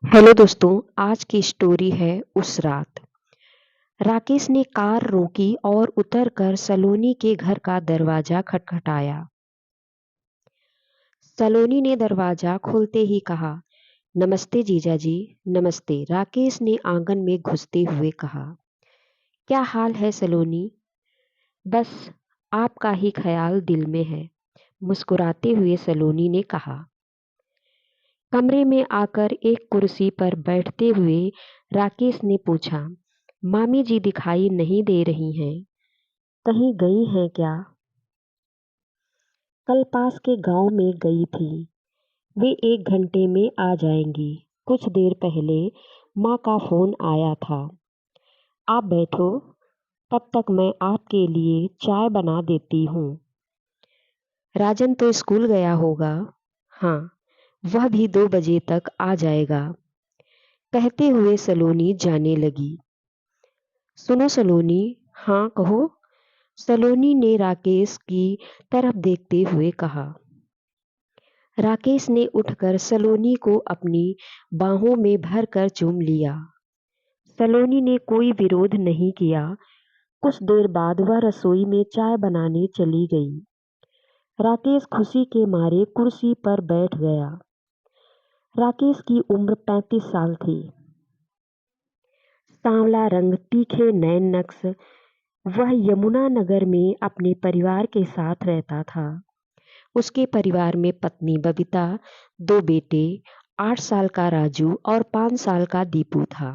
Hello दोस्तों, आज की स्टोरी है उस रात। राकेश ने कार रोकी और उतरकर सलोनी के घर का दरवाजा खटखटाया। सलोनी ने दरवाजा खोलते ही कहा, नमस्ते जीजा जी। नमस्ते, राकेश ने आंगन में घुसते हुए कहा। क्या हाल है सलोनी? बस आपका ही ख्याल दिल में है, मुस्कुराते हुए सलोनी ने कहा। कमरे में आकर एक कुर्सी पर बैठते हुए राकेश ने पूछा, मामी जी दिखाई नहीं दे रही हैं, कहीं गई हैं क्या? कल पास के गांव में गई थी, वे 1 घंटे में आ जाएंगी। कुछ देर पहले माँ का फोन आया था। आप बैठो, तब तक मैं आपके लिए चाय बना देती हूँ। राजन तो स्कूल गया होगा। हाँ, वह भी 2 बजे तक आ जाएगा, कहते हुए सलोनी जाने लगी। सुनो सलोनी। हाँ कहो, सलोनी ने राकेश की तरफ देखते हुए कहा। राकेश ने उठकर सलोनी को अपनी बाहों में भरकर चूम लिया। सलोनी ने कोई विरोध नहीं किया। कुछ देर बाद वह रसोई में चाय बनाने चली गई। राकेश खुशी के मारे कुर्सी पर बैठ गया। राकेश की उम्र 35 साल थी। सांवला रंग, तीखे नैन नक्श। वह यमुनानगर में अपने परिवार के साथ रहता था। उसके परिवार में पत्नी बबीता, 2 बेटे, 8 साल का राजू और 5 साल का दीपू था।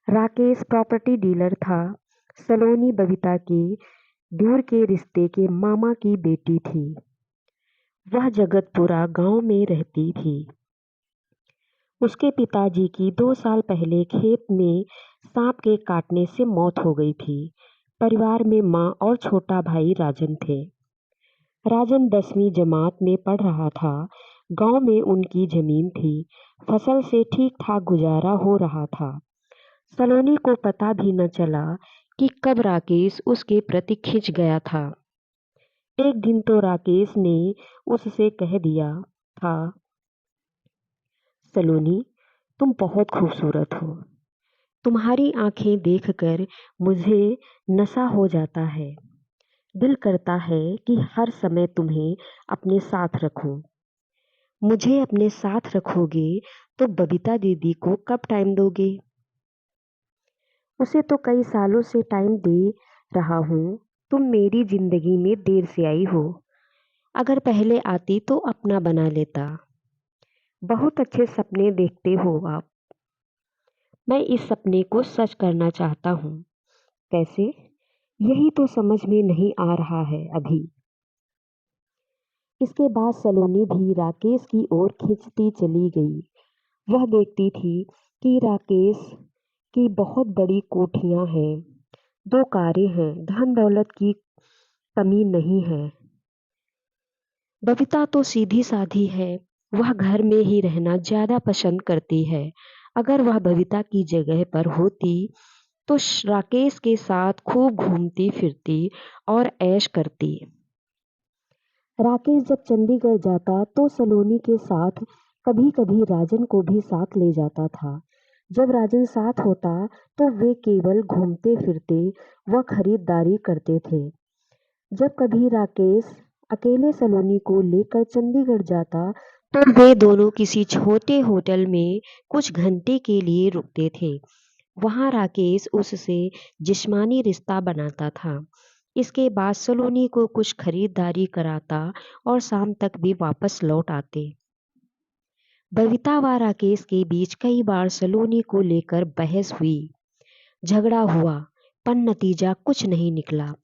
राकेश प्रॉपर्टी डीलर था। सलोनी बबीता के दूर के रिश्ते के मामा की बेटी थी। वह जगतपुरा गांव में रहती थी। उसके पिताजी की 2 साल पहले खेत में सांप के काटने से मौत हो गई थी। परिवार में माँ और छोटा भाई राजन थे। राजन 10वीं जमात में पढ़ रहा था। गांव में उनकी जमीन थी, फसल से ठीक ठाक गुजारा हो रहा था। सलोनी को पता भी न चला कि कब राकेश उसके प्रति खिंच गया था। एक दिन तो राकेश ने उससे कह दिया था, सलोनी, तुम बहुत खूबसूरत हो। तुम्हारी आंखें देखकर मुझे नशा हो जाता है। दिल करता है कि हर समय तुम्हें अपने साथ रखूं। मुझे अपने साथ रखोगे तो बबीता दीदी को कब टाइम दोगे? उसे तो कई सालों से टाइम दे रहा हूँ। तुम मेरी जिंदगी में देर से आई हो। अगर पहले आती तो अपना बना लेता। बहुत अच्छे सपने देखते हो आप। मैं इस सपने को सच करना चाहता हूँ। कैसे? यही तो समझ में नहीं आ रहा है अभी। इसके बाद सलोनी भी राकेश की ओर खिंचती चली गई। वह देखती थी कि राकेश की बहुत बड़ी कोठियां हैं, 2 कारें हैं, धन दौलत की कमी नहीं है। बबीता तो सीधी साधी है। वह घर में ही रहना ज्यादा पसंद करती है। अगर वह बबीता की जगह पर होती तो राकेश के साथ खूब घूमती फिरती और ऐश करती। राकेश जब चंडीगढ़ जाता तो सलोनी के साथ कभी कभी राजन को भी साथ ले जाता था। जब राजन साथ होता तो वे केवल घूमते फिरते व खरीदारी करते थे। जब कभी राकेश अकेले सलोनी को लेकर चंडीगढ़ जाता तो वे दोनों किसी छोटे होटल में कुछ घंटे के लिए रुकते थे। वहां राकेश उससे जिस्मानी रिश्ता बनाता था। इसके बाद सलोनी को कुछ खरीदारी कराता और शाम तक भी वापस लौट आते। बबीता व राकेश के बीच कई बार सलोनी को लेकर बहस हुई, झगड़ा हुआ, पर नतीजा कुछ नहीं निकला।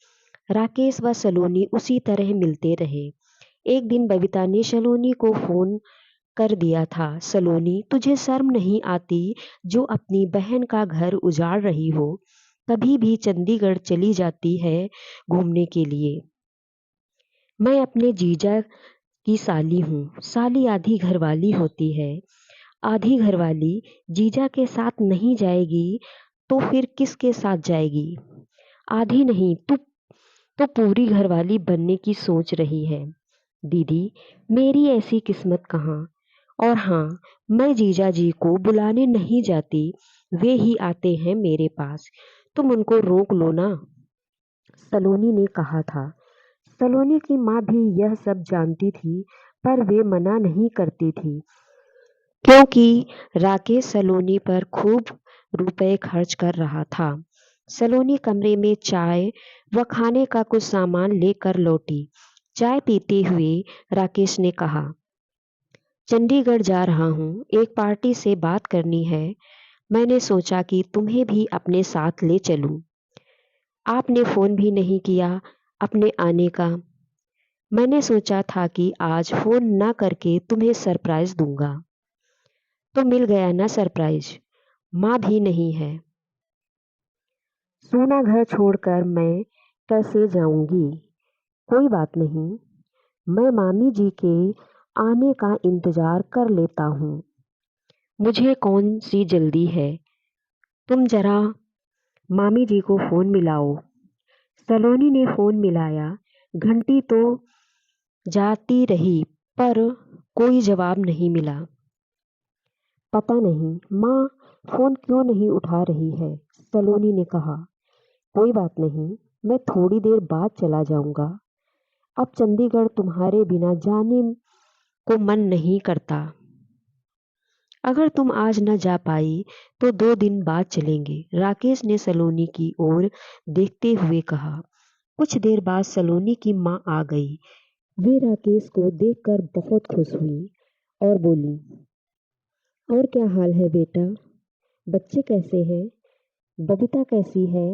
राकेश व सलोनी उसी तरह मिलते रहे। एक दिन बबीता ने सलोनी को फोन कर दिया था, सलोनी, तुझे शर्म नहीं आती जो अपनी बहन का घर उजाड़ रही हो? कभी भी चंडीगढ़ चली जाती है घूमने के लिए। मैं अपने जीजा की साली हूँ। साली आधी घरवाली होती है। आधी घरवाली जीजा के साथ नहीं जाएगी तो फिर किसके साथ जाएगी? आधी नहीं, तू तो पूरी घरवाली बनने की सोच रही है। दीदी, मेरी ऐसी किस्मत कहाँ। और हाँ, मैं जीजा जी को बुलाने नहीं जाती, वे ही आते हैं मेरे पास। तुम उनको रोक लो ना, सलोनी ने कहा था। सलोनी की माँ भी यह सब जानती थी, पर वे मना नहीं करती थी, क्योंकि राकेश सलोनी पर खूब रुपए खर्च कर रहा था। सलोनी कमरे में चाय व खाने का कुछ सामान लेकर लौटी। चाय पीते हुए राकेश ने कहा, चंडीगढ़ जा रहा हूँ, एक पार्टी से बात करनी है। मैंने सोचा कि तुम्हें भी अपने साथ ले चलूं। आपने फोन भी नहीं किया अपने आने का। मैंने सोचा था कि आज फोन ना करके तुम्हें सरप्राइज दूंगा। तो मिल गया ना सरप्राइज। माँ भी नहीं है। सूना घर छोड़कर मैं कैसे जाऊंगी? कोई बात नहीं, मैं मामी जी के आने का इंतजार कर लेता हूँ। मुझे कौन सी जल्दी है? तुम जरा मामी जी को फोन मिलाओ। सलोनी ने फोन मिलाया। घंटी तो जाती रही, पर कोई जवाब नहीं मिला। पता नहीं माँ फोन क्यों नहीं उठा रही है, सलोनी ने कहा। कोई बात नहीं, मैं थोड़ी देर बाद चला जाऊंगा। अब चंडीगढ़ तुम्हारे बिना जाने को मन नहीं करता। अगर तुम आज न जा पाई तो 2 दिन बाद चलेंगे, राकेश ने सलोनी की ओर देखते हुए कहा। कुछ देर बाद सलोनी की माँ आ गई। वे राकेश को देखकर बहुत खुश हुई और बोली, और क्या हाल है बेटा? बच्चे कैसे हैं? बबीता कैसी है?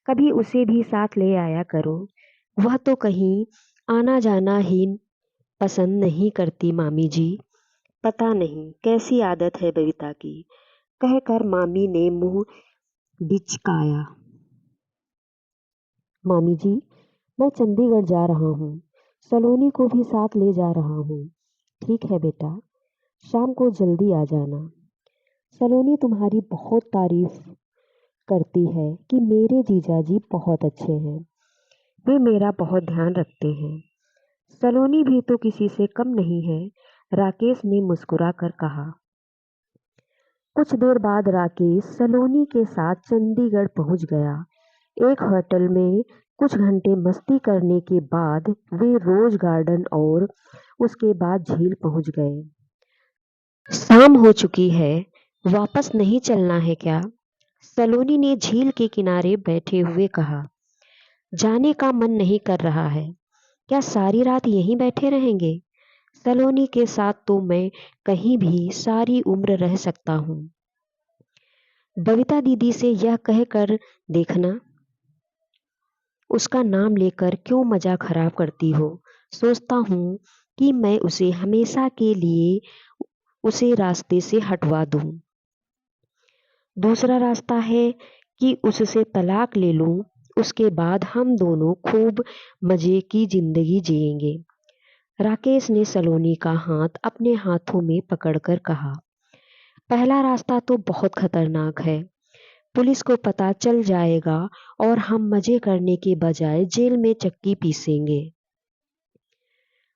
कभी उसे भी साथ ले आया करो। वह तो कहीं आना जाना ही पसंद नहीं करती मामी जी। पता नहीं कैसी आदत है बबीता की, कहकर मामी ने मुंह बिचकाया। मामी जी, मैं चंडीगढ़ जा रहा हूँ, सलोनी को भी साथ ले जा रहा हूँ। ठीक है बेटा, शाम को जल्दी आ जाना। सलोनी तुम्हारी बहुत तारीफ करती है कि मेरे जीजाजी बहुत अच्छे हैं, वे मेरा बहुत ध्यान रखते हैं। सलोनी भी तो किसी से कम नहीं है, राकेश ने मुस्कुरा कर कहा। कुछ देर बाद राकेश सलोनी के साथ चंडीगढ़ पहुंच गया। एक होटल में कुछ घंटे मस्ती करने के बाद वे रोज गार्डन और उसके बाद झील पहुंच गए। शाम हो चुकी है, वापस नहीं चलना है क्या? सलोनी ने झील के किनारे बैठे हुए कहा। जाने का मन नहीं कर रहा है। क्या सारी रात यहीं बैठे रहेंगे? सलोनी के साथ तो मैं कहीं भी सारी उम्र रह सकता हूँ। बबीता दीदी से यह कहकर देखना, उसका नाम लेकर क्यों मजा खराब करती हो। सोचता हूँ कि मैं उसे हमेशा के लिए उसे रास्ते से हटवा दूँ। दूसरा रास्ता है कि उससे तलाक ले लूँ, उसके बाद हम दोनों खूब मजे की जिंदगी जिएंगे। राकेश ने सलोनी का हाथ अपने हाथों में पकड़कर कहा। पहला रास्ता तो बहुत खतरनाक है, पुलिस को पता चल जाएगा और हम मजे करने के बजाय जेल में चक्की पीसेंगे।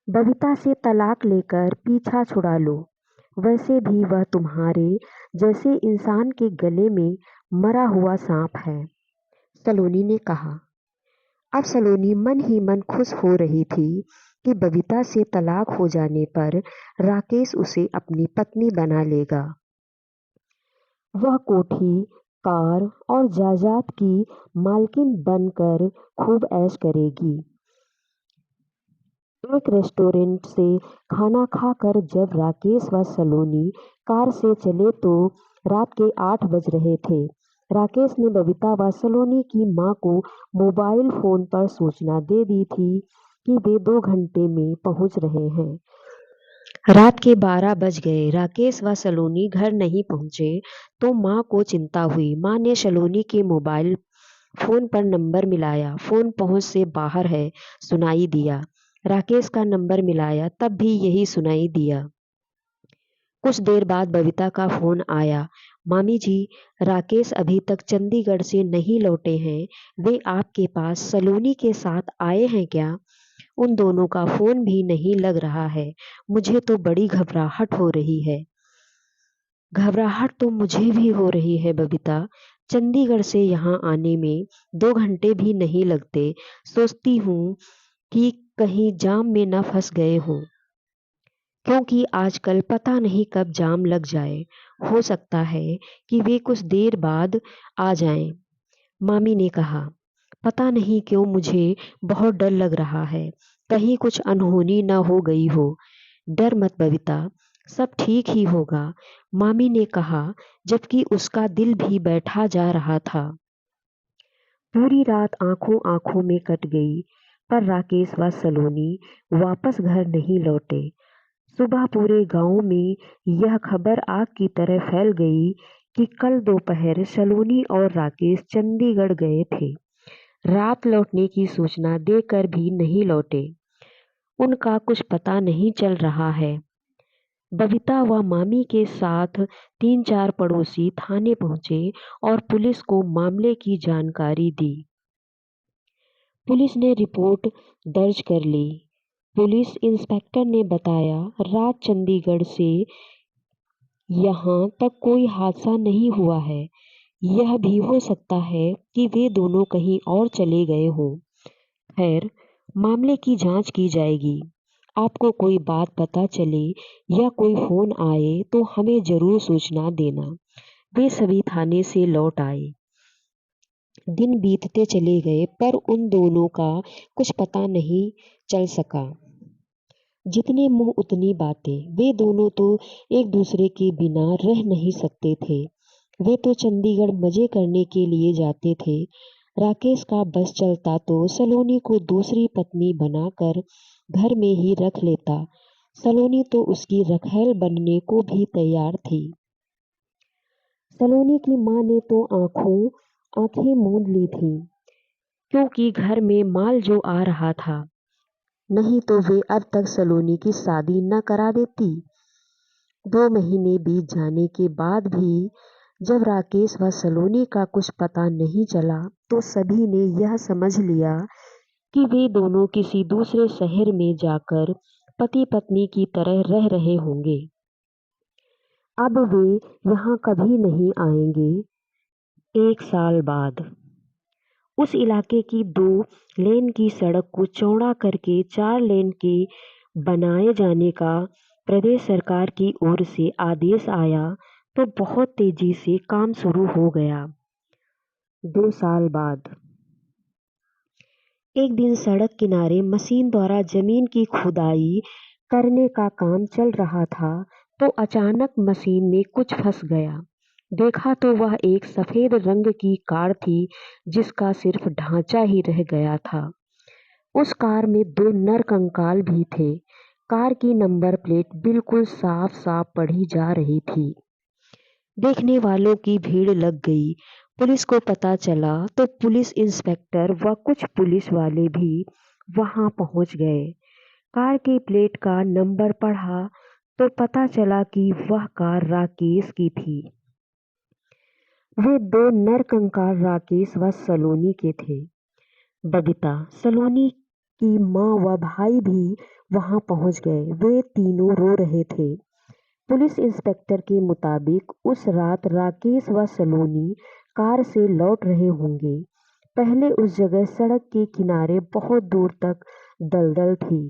बबीता से तलाक लेकर पीछा छुड़ा लो, वैसे भी वह तुम्हारे जैसे इंसान के गले में मरा हुआ सांप है, सलोनी ने कहा। अब सलोनी मन ही मन खुश हो रही थी कि बबीता से तलाक हो जाने पर राकेश उसे अपनी पत्नी बना लेगा। वह कोठी, कार और जायदाद की मालकिन बनकर खूब ऐश करेगी। एक रेस्टोरेंट से खाना खाकर जब राकेश व सलोनी कार से चले तो रात के 8 बज रहे थे। राकेश ने बबीता व सलोनी की माँ को मोबाइल फोन पर सूचना दे दी थी कि वे 2 घंटे में पहुंच रहे हैं। रात के 12 बज गए। राकेश व सलोनी घर नहीं पहुंचे तो माँ को चिंता हुई। माँ ने सलोनी के मोबाइल फोन पर नंबर मिलाया। फोन पहुंच से बाहर है, सुनाई दिया। राकेश का नंबर मिलाया, तब भी यही सुनाई दिया। कुछ देर बाद बबीता का फोन आया। मामी जी, राकेश अभी तक चंडीगढ़ से नहीं लौटे हैं, वे आपके पास सलोनी के साथ आए हैं क्या? उन दोनों का फोन भी नहीं लग रहा है। मुझे तो बड़ी घबराहट हो रही है। घबराहट तो मुझे भी हो रही है बबीता। चंडीगढ़ से यहाँ आने में 2 घंटे भी नहीं लगते। सोचती हूँ कि कहीं जाम में न फंस गए हों, क्योंकि आजकल पता नहीं कब जाम लग जाए। हो सकता है कि वे कुछ देर बाद आ जाएं। मामी ने कहा। पता नहीं क्यों मुझे बहुत डर लग रहा है, कहीं कुछ अनहोनी न हो गई हो। डर मत बबीता, सब ठीक ही होगा, मामी ने कहा, जबकि उसका दिल भी बैठा जा रहा था। पूरी रात आंखों आंखों में कट गई, पर राकेश व सलोनी वापस घर नहीं लौटे। सुबह पूरे गांव में यह खबर आग की तरह फैल गई कि कल दोपहर सलोनी और राकेश चंडीगढ़ गए थे। रात लौटने की सूचना देकर भी नहीं लौटे। उनका कुछ पता नहीं चल रहा है। बबीता व मामी के साथ 3-4 पड़ोसी थाने पहुंचे और पुलिस को मामले की जानकारी दी। पुलिस ने रिपोर्ट दर्ज कर ली। पुलिस इंस्पेक्टर ने बताया, रात चंडीगढ़ से यहाँ तक कोई हादसा नहीं हुआ है। यह भी हो सकता है कि वे दोनों कहीं और चले गए हों। खैर, मामले की जांच की जाएगी। आपको कोई बात पता चले या कोई फोन आए तो हमें जरूर सूचना देना। वे सभी थाने से लौट आए। दिन बीतते चले गए, पर उन दोनों का कुछ पता नहीं चल सका। जितने मुंह उतनी बातें। वे दोनों तो एक दूसरे के बिना रह नहीं सकते थे। वे तो चंडीगढ़ मजे करने के लिए जाते थे। राकेश का बस चलता तो सलोनी को दूसरी पत्नी बनाकर घर में ही रख लेता। सलोनी तो उसकी रखैल बनने को भी तैयार थी। सलोनी की माँ ने तो आंखें मूंद ली थी, क्योंकि घर में माल जो आ रहा था, नहीं तो वे अब तक सलोनी की शादी न करा देती। 2 महीने बीत जाने के बाद भी जब राकेश व सलोनी का कुछ पता नहीं चला, तो सभी ने यह समझ लिया कि वे दोनों किसी दूसरे शहर में जाकर पति पत्नी की तरह रह रहे होंगे। अब वे यहाँ कभी नहीं आएंगे। 1 साल बाद उस इलाके की 2 लेन की सड़क को चौड़ा करके 4 लेन के बनाए जाने का प्रदेश सरकार की ओर से आदेश आया, तो बहुत तेजी से काम शुरू हो गया। 2 साल बाद एक दिन सड़क किनारे मशीन द्वारा जमीन की खुदाई करने का काम चल रहा था, तो अचानक मशीन में कुछ फंस गया। देखा तो वह एक सफेद रंग की कार थी, जिसका सिर्फ ढांचा ही रह गया था। उस कार में 2 नरकंकाल भी थे। कार की नंबर प्लेट बिल्कुल साफ साफ पढ़ी जा रही थी। देखने वालों की भीड़ लग गई। पुलिस को पता चला तो पुलिस इंस्पेक्टर व कुछ पुलिस वाले भी वहां पहुंच गए। कार की प्लेट का नंबर पढ़ा तो पता चला कि वह कार राकेश की थी। वे 2 नरकंकाल राकेश व सलोनी के थे। बबीता, सलोनी की माँ व भाई भी वहां पहुंच गए। वे तीनों रो रहे थे। पुलिस इंस्पेक्टर के मुताबिक उस रात राकेश व सलोनी कार से लौट रहे होंगे। पहले उस जगह सड़क के किनारे बहुत दूर तक दलदल थी।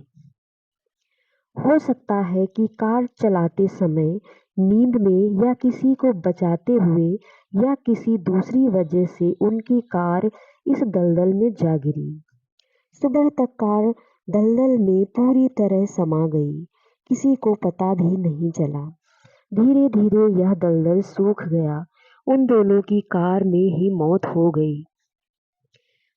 हो सकता है कि कार चलाते समय नींद में या किसी को बचाते हुए या किसी दूसरी वजह से उनकी कार इस दलदल में जा गिरी। सुबह तक कार दलदल में पूरी तरह समा गई। किसी को पता भी नहीं चला। धीरे धीरे यह दलदल सूख गया। उन दोनों की कार में ही मौत हो गई।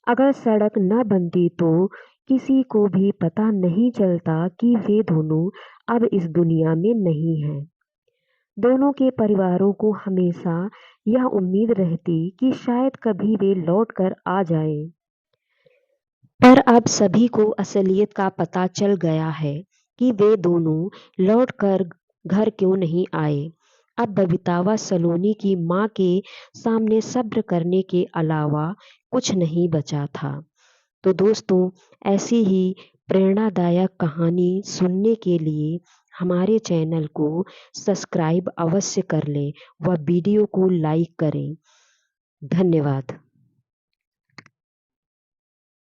अगर सड़क न बनती तो किसी को भी पता नहीं चलता कि वे दोनों अब इस दुनिया में नहीं हैं। दोनों के परिवारों को हमेशा यह उम्मीद रहती कि शायद कभी वे लौट कर आ जाएं। पर अब सभी को असलियत का पता चल गया है कि वे दोनों लौट कर घर क्यों नहीं आए। अब बबीता व सलोनी की माँ के सामने सब्र करने के अलावा कुछ नहीं बचा था। तो दोस्तों, ऐसी ही प्रेरणादायक कहानी सुनने के लिए हमारे चैनल को सब्सक्राइब अवश्य कर लें व वीडियो को लाइक करें। धन्यवाद।